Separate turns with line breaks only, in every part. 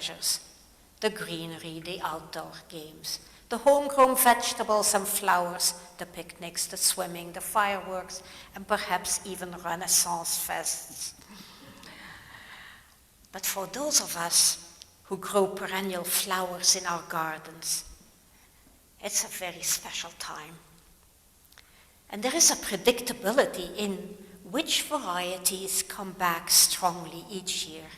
treasures: the greenery, the outdoor games, the homegrown vegetables and flowers, the picnics, the swimming, the fireworks, and perhaps even Renaissance fests. But for those of us who grow perennial flowers in our gardens, it's a very special time. And there is a predictability in which varieties come back strongly each year,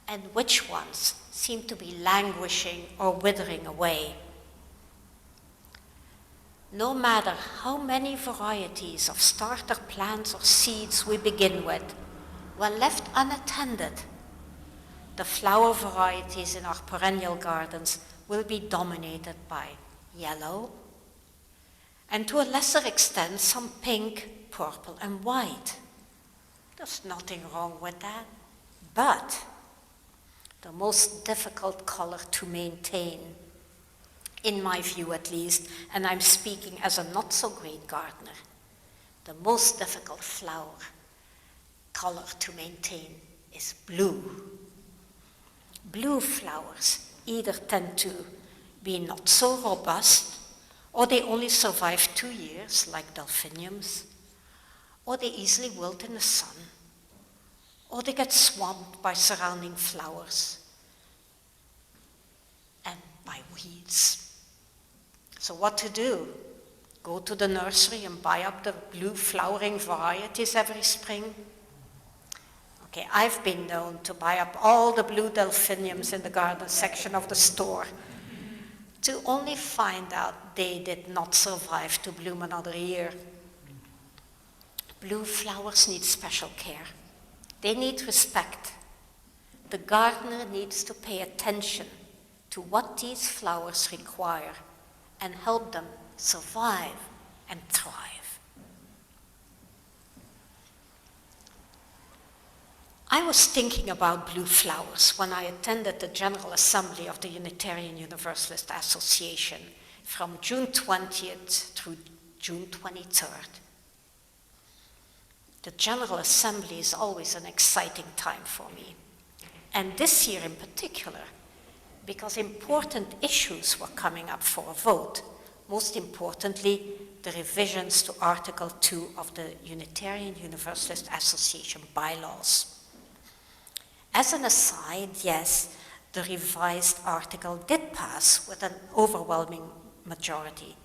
and which ones seem to be languishing or withering away. No matter how many varieties of starter plants or seeds we begin with, when left unattended, the flower varieties in our perennial gardens will be dominated by yellow, and to a lesser extent, some pink, purple, and white. There's nothing wrong with that, but the most difficult color to maintain, in my view at least, and I'm speaking as a not-so-great gardener, the most difficult flower color to maintain is blue. Blue flowers either tend to be not so robust, or they only survive 2 years, like delphiniums, or they easily wilt in the sun, or they get swamped by surrounding flowers and by weeds. So what to do? Go to the nursery and buy up the blue flowering varieties every spring? Okay, I've been known to buy up all the blue delphiniums in the garden section of the store, to only find out they did not survive to bloom another year. Blue flowers need special care. They need respect. The gardener needs to pay attention to what these flowers require and help them survive and thrive. I was thinking about blue flowers when I attended the General Assembly of the Unitarian Universalist Association from June 20th through June 23rd. The General Assembly is always an exciting time for me, and this year in particular, because important issues were coming up for a vote, most importantly, the revisions to Article 2 of the Unitarian Universalist Association bylaws. As an aside, yes, the revised article did pass with an overwhelming majority.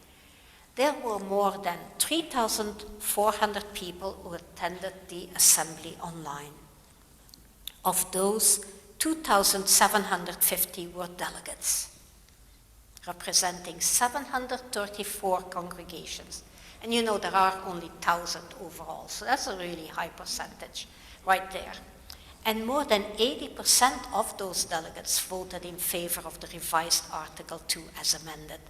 There were more than 3,400 people who attended the assembly online. Of those, 2,750 were delegates, representing 734 congregations. And you know there are only 1,000 overall, so that's a really high percentage right there. And more than 80% of those delegates voted in favor of the revised Article 2 as amended,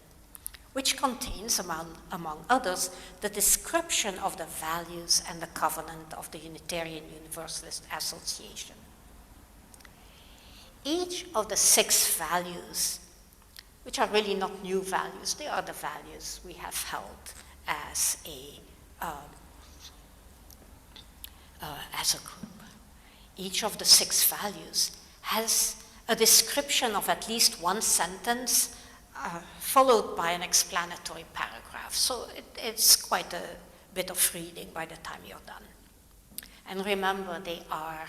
which contains, among others, the description of the values and the covenant of the Unitarian Universalist Association. Each of the 6 values, which are really not new values, they are the values we have held as a group. Each of the 6 values has a description of at least one sentence followed by an explanatory paragraph. So it's quite a bit of reading by the time you're done. And remember, they are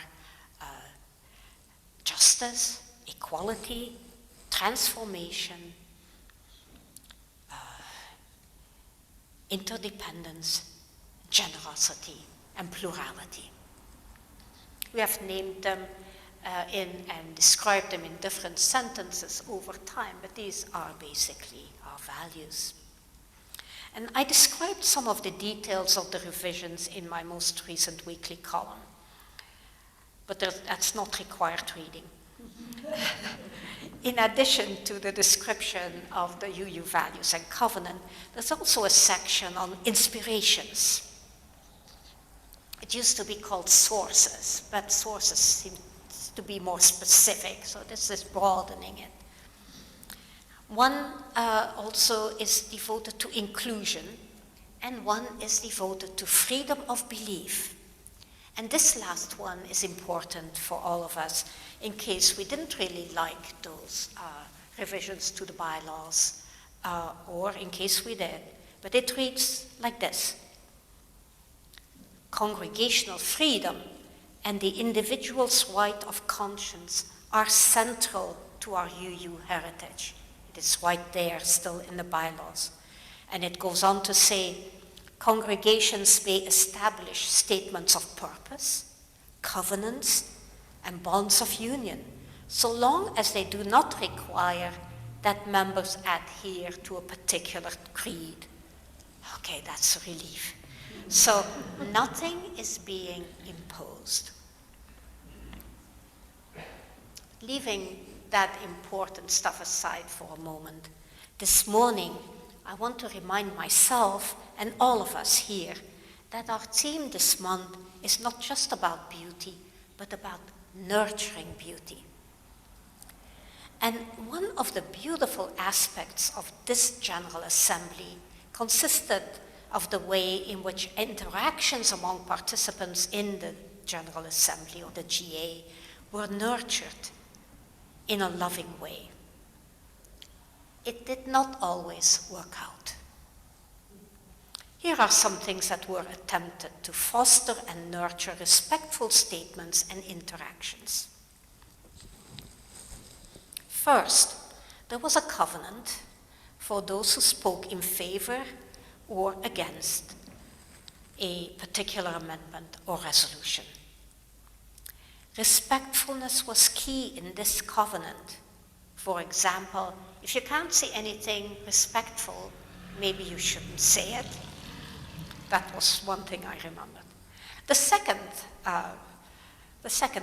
justice, equality, transformation, interdependence, generosity, and plurality. We have named them and described them in different sentences over time, but these are basically our values. And I described some of the details of the revisions in my most recent weekly column, but that's not required reading. In addition to the description of the UU values and covenant, there's also a section on inspirations. It used to be called sources, but sources seem to be more specific, so this is broadening it. One also is devoted to inclusion, and one is devoted to freedom of belief. And this last one is important for all of us in case we didn't really like those revisions to the bylaws, or in case we did. But it reads like this: congregational freedom and the individual's right of conscience are central to our UU heritage. It is right there still in the bylaws. And it goes on to say, congregations may establish statements of purpose, covenants, and bonds of union, so long as they do not require that members adhere to a particular creed. Okay, that's a relief. So nothing is being imposed. Leaving that important stuff aside for a moment, this morning I want to remind myself and all of us here that our theme this month is not just about beauty, but about nurturing beauty. And one of the beautiful aspects of this General Assembly consisted of the way in which interactions among participants in the General Assembly, or the GA, were nurtured in a loving way. It did not always work out. Here are some things that were attempted to foster and nurture respectful statements and interactions. First, there was a covenant for those who spoke in favor or against a particular amendment or resolution. Respectfulness was key in this covenant. For example, if you can't say anything respectful, maybe you shouldn't say it. That was one thing I remembered. The second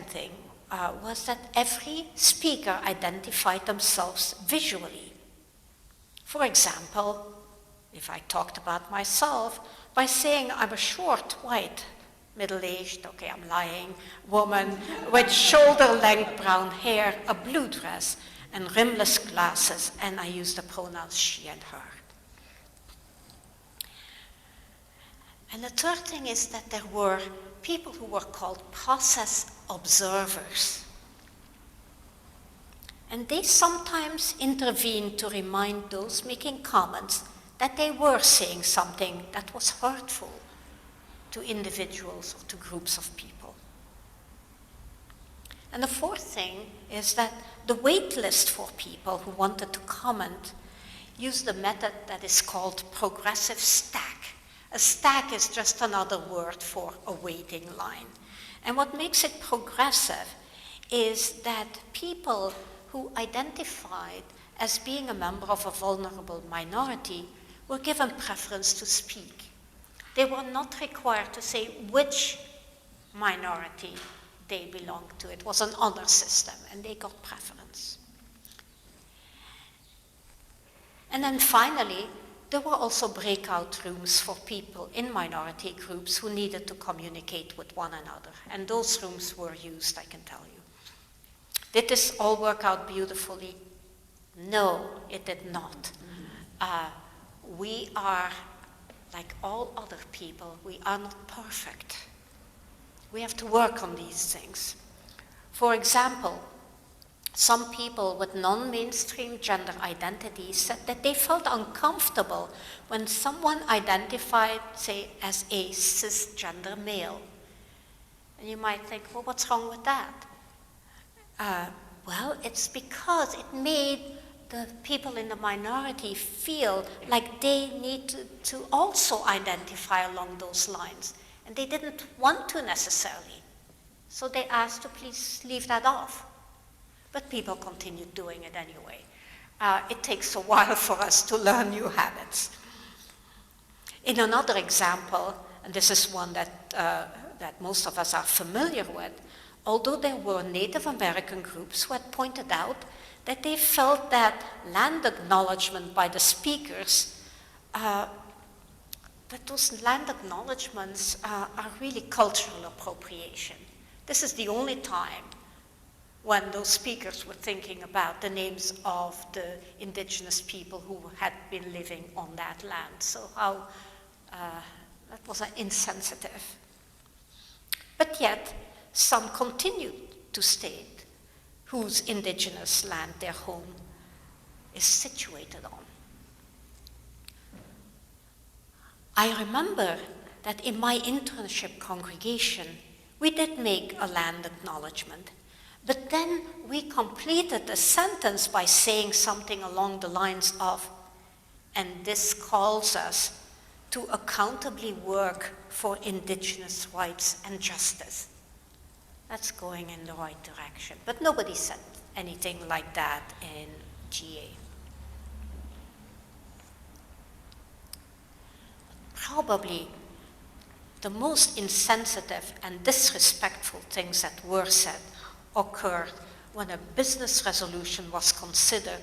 thing was that every speaker identified themselves visually. For example, if I talked about myself, by saying I'm a short, white, middle-aged, okay, I'm lying, woman with shoulder-length brown hair, a blue dress, and rimless glasses, and I use the pronouns she and her. And the third thing is that there were people who were called process observers. And they sometimes intervened to remind those making comments that they were saying something that was hurtful to individuals or to groups of people. And the fourth thing is that the wait list for people who wanted to comment used a method that is called progressive stack. A stack is just another word for a waiting line. And what makes it progressive is that people who identified as being a member of a vulnerable minority were given preference to speak. They were not required to say which minority they belonged to. It was an honor system, and they got preference. And then finally, there were also breakout rooms for people in minority groups who needed to communicate with one another. And those rooms were used, I can tell you. Did this all work out beautifully? No, it did not. We are, like all other people, we are not perfect. We have to work on these things. For example, some people with non-mainstream gender identities said that they felt uncomfortable when someone identified, say, as a cisgender male. And you might think, well, what's wrong with that? Well, it's because it made the people in the minority feel like they need to also identify along those lines. And they didn't want to necessarily. So they asked to please leave that off. But people continued doing it anyway. It takes a while for us to learn new habits. In another example, and this is one that most of us are familiar with, although there were Native American groups who had pointed out that they felt that land acknowledgement by the speakers, that those land acknowledgements are really cultural appropriation. This is the only time when those speakers were thinking about the names of the indigenous people who had been living on that land. So how that was insensitive. But yet, some continue to state whose indigenous land their home is situated on. I remember that in my internship congregation, we did make a land acknowledgement, but then we completed the sentence by saying something along the lines of, and this calls us to accountably work for indigenous rights and justice. That's going in the right direction. But nobody said anything like that in GA. Probably the most insensitive and disrespectful things that were said occurred when a business resolution was considered,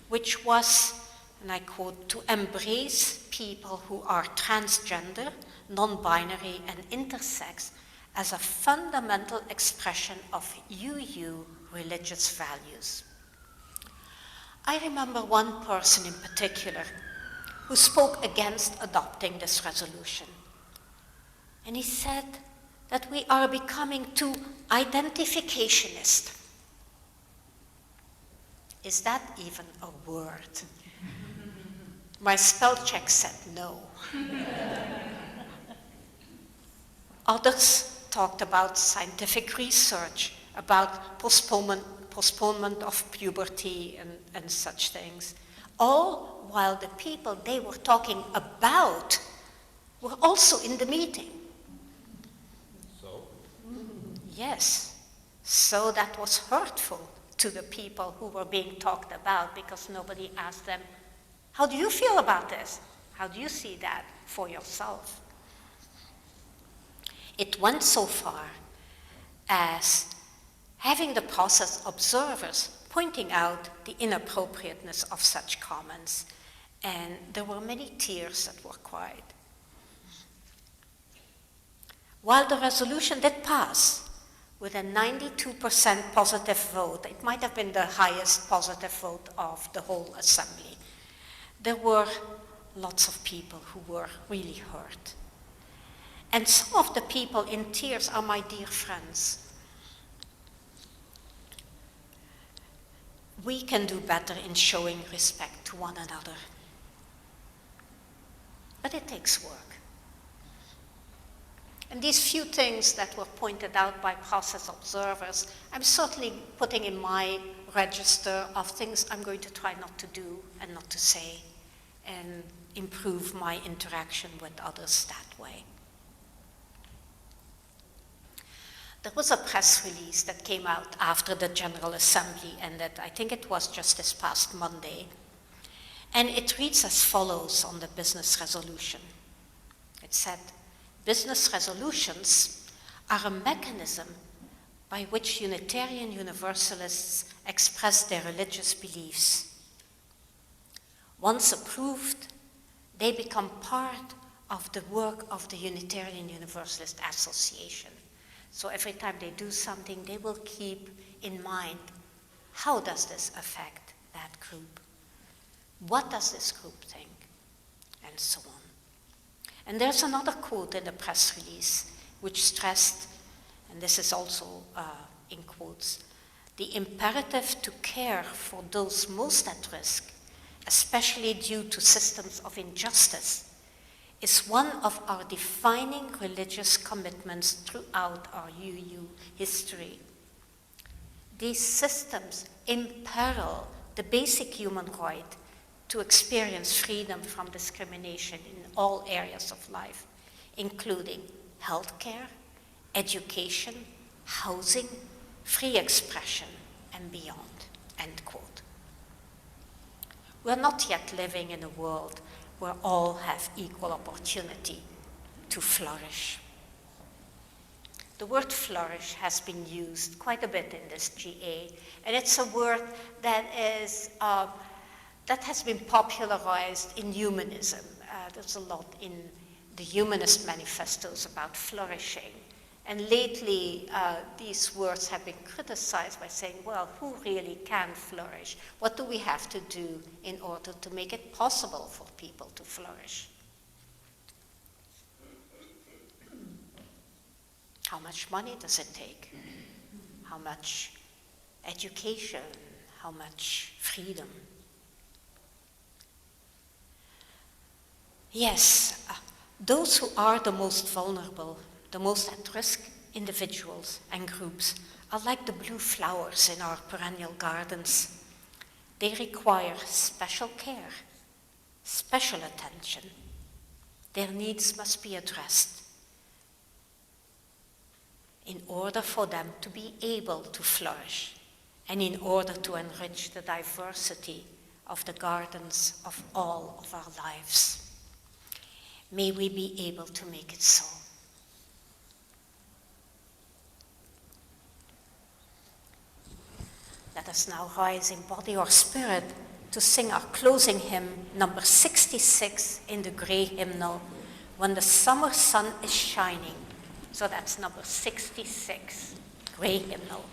which was, and I quote, to embrace people who are transgender, non-binary, and intersex as a fundamental expression of UU religious values. I remember one person in particular who spoke against adopting this resolution. And he said that we are becoming too identificationist. Is that even a word? My spell check said no. Others talked about scientific research, about postponement of puberty and such things, all while the people they were talking about were also in the meeting.
So?
Yes. So that was hurtful to the people who were being talked about because nobody asked them, how do you feel about this? How do you see that for yourself? It went so far as having the process observers pointing out the inappropriateness of such comments, and there were many tears that were cried. While the resolution did pass with a 92% positive vote, it might have been the highest positive vote of the whole assembly, there were lots of people who were really hurt. And some of the people in tears are my dear friends. We can do better in showing respect to one another. But it takes work. And these few things that were pointed out by process observers, I'm certainly putting in my register of things I'm going to try not to do and not to say, and improve my interaction with others that way. There was a press release that came out after the General Assembly ended. I think it was just this past Monday. And it reads as follows on the business resolution. It said, business resolutions are a mechanism by which Unitarian Universalists express their religious beliefs. Once approved, they become part of the work of the Unitarian Universalist Association. So every time they do something, they will keep in mind, how does this affect that group? What does this group think? And so on. And there's another quote in the press release which stressed, and this is also in quotes, the imperative to care for those most at risk, especially due to systems of injustice, is one of our defining religious commitments throughout our UU history. These systems imperil the basic human right to experience freedom from discrimination in all areas of life, including healthcare, education, housing, free expression, and beyond, end quote. We're not yet living in a world where all have equal opportunity to flourish. The word flourish has been used quite a bit in this GA, and it's a word that has been popularized in humanism. There's a lot in the humanist manifestos about flourishing. And lately, these words have been criticized by saying, well, who really can flourish? What do we have to do in order to make it possible for people to flourish? How much money does it take? How much education? How much freedom? Yes, those who are the most vulnerable, the most at risk individuals and groups are like the blue flowers in our perennial gardens. They require special care, special attention. Their needs must be addressed in order for them to be able to flourish and in order to enrich the diversity of the gardens of all of our lives. May we be able to make it so. Let us now rise in body or spirit to sing our closing hymn, number 66 in the gray hymnal, When the Summer Sun is Shining. So that's number 66, gray hymnal.